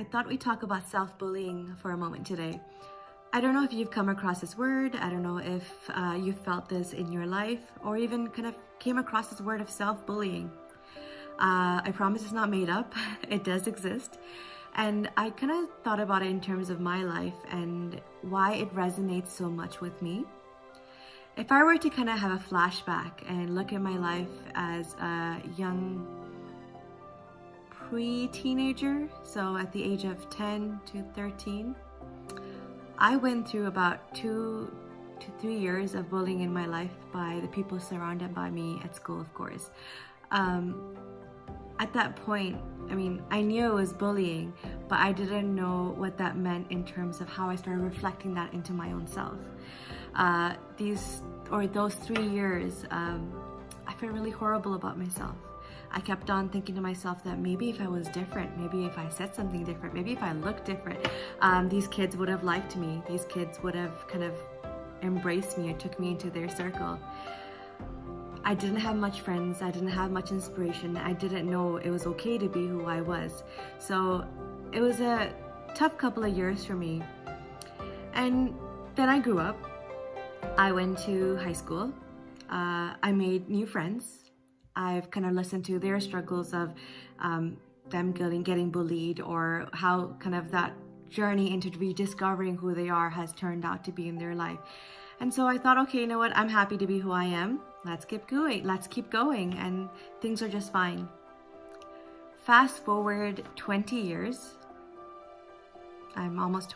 I thought we'd talk about self-bullying for a moment today. I don't know if you've come across this word. I don't know if you felt this in your life or even kind of came across this word of self-bullying. I promise it's not made up. It does exist. And I kind of thought about it in terms of my life and why it resonates so much with me. If I were to kind of have a flashback and look at my life as a young pre-teenager, so at the age of 10 to 13, I went through about 2 to 3 years of bullying in my life by the people surrounded by me at school, of course. At that point, I knew it was bullying, but I didn't know what that meant in terms of how I started reflecting that into my own self. Those 3 years, I felt really horrible about myself. I kept on thinking to myself that maybe if I was different, maybe if I said something different, maybe if I looked different, these kids would have liked me. These kids would have kind of embraced me and took me into their circle. I didn't have much friends. I didn't have much inspiration. I didn't know it was okay to be who I was. So it was a tough couple of years for me. And then I grew up. I went to high school. I made new friends. I've kind of listened to their struggles of them getting bullied, or how kind of that journey into rediscovering who they are has turned out to be in their life. And so I thought, okay, you know what? I'm happy to be who I am. Let's keep going, and things are just fine. Fast forward 20 years. I'm almost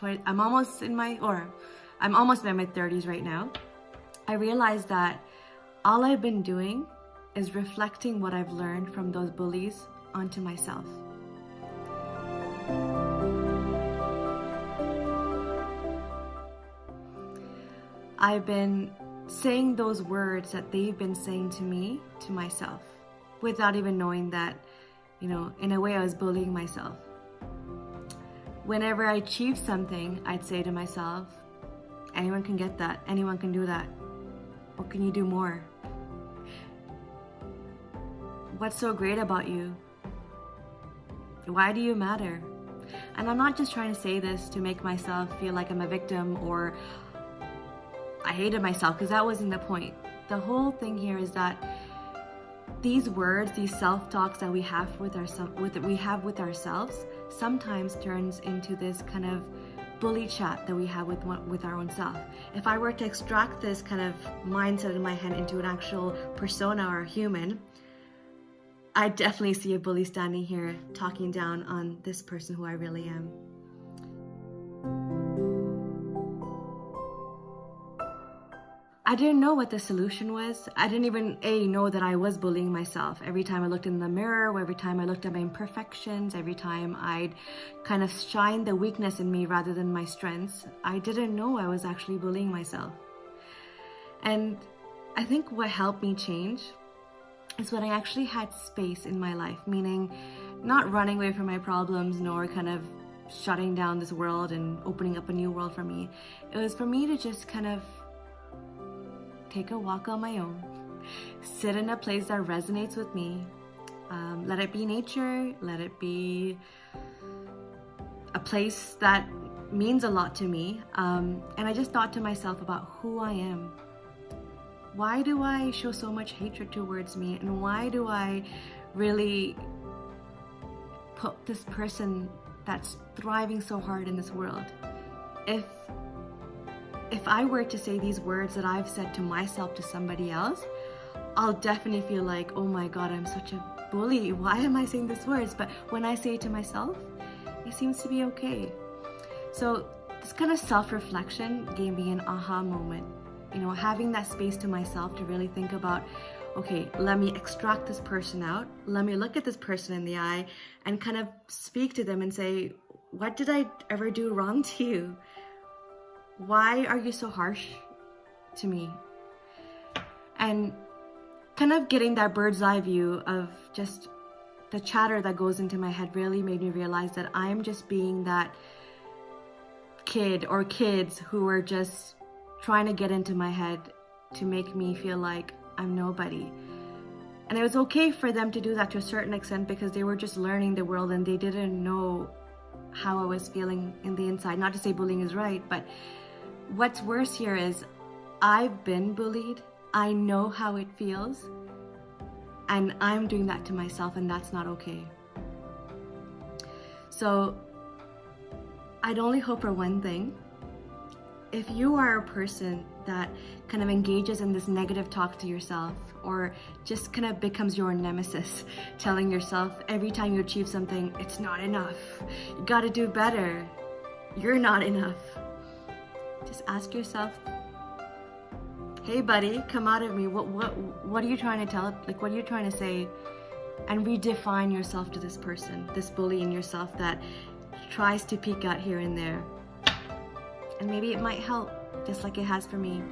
in my mid-30s right now. I realized that all I've been doing is reflecting what I've learned from those bullies onto myself. I've been saying those words that they've been saying to me, to myself, without even knowing that, in a way I was bullying myself. Whenever I achieved something, I'd say to myself, anyone can get that, anyone can do that. What can you do more? What's so great about you? Why do you matter? And I'm not just trying to say this to make myself feel like I'm a victim or I hated myself, because that wasn't the point. The whole thing here is that these words, these self-talks that we have with ourselves, sometimes turns into this kind of bully chat that we have with our own self. If I were to extract this kind of mindset in my head into an actual persona or human, I definitely see a bully standing here talking down on this person who I really am. I didn't know what the solution was. I didn't even know that I was bullying myself. Every time I looked in the mirror, or every time I looked at my imperfections, every time I'd kind of shine the weakness in me rather than my strengths, I didn't know I was actually bullying myself. And I think what helped me change is when I actually had space in my life, meaning not running away from my problems, nor kind of shutting down this world and opening up a new world for me. It was for me to just kind of take a walk on my own, sit in a place that resonates with me, let it be nature, let it be a place that means a lot to me, and I just thought to myself about who I am. Why do I show so much hatred towards me, and why do I really put this person that's thriving so hard in this world? If I were to say these words that I've said to myself to somebody else, I'll definitely feel like, oh my God, I'm such a bully. Why am I saying these words? But when I say it to myself, it seems to be okay. So this kind of self-reflection gave me an aha moment. Having that space to myself to really think about, okay, let me extract this person out. Let me look at this person in the eye and kind of speak to them and say, what did I ever do wrong to you? Why are you so harsh to me? And kind of getting that bird's eye view of just the chatter that goes into my head really made me realize that I'm just being that kid or kids who are just trying to get into my head to make me feel like I'm nobody. And it was okay for them to do that to a certain extent because they were just learning the world and they didn't know how I was feeling in the inside. Not to say bullying is right, but what's worse here is I've been bullied. I know how it feels, and I'm doing that to myself, and that's not okay. So I'd only hope for one thing. If you are a person that kind of engages in this negative talk to yourself, or just kind of becomes your nemesis, telling yourself every time you achieve something, it's not enough, you gotta do better, you're not enough, just ask yourself, hey buddy, come out of me, what are you trying to tell, like what are you trying to say? And redefine yourself to this person, this bully in yourself that tries to peek out here and there. And maybe it might help, just like it has for me.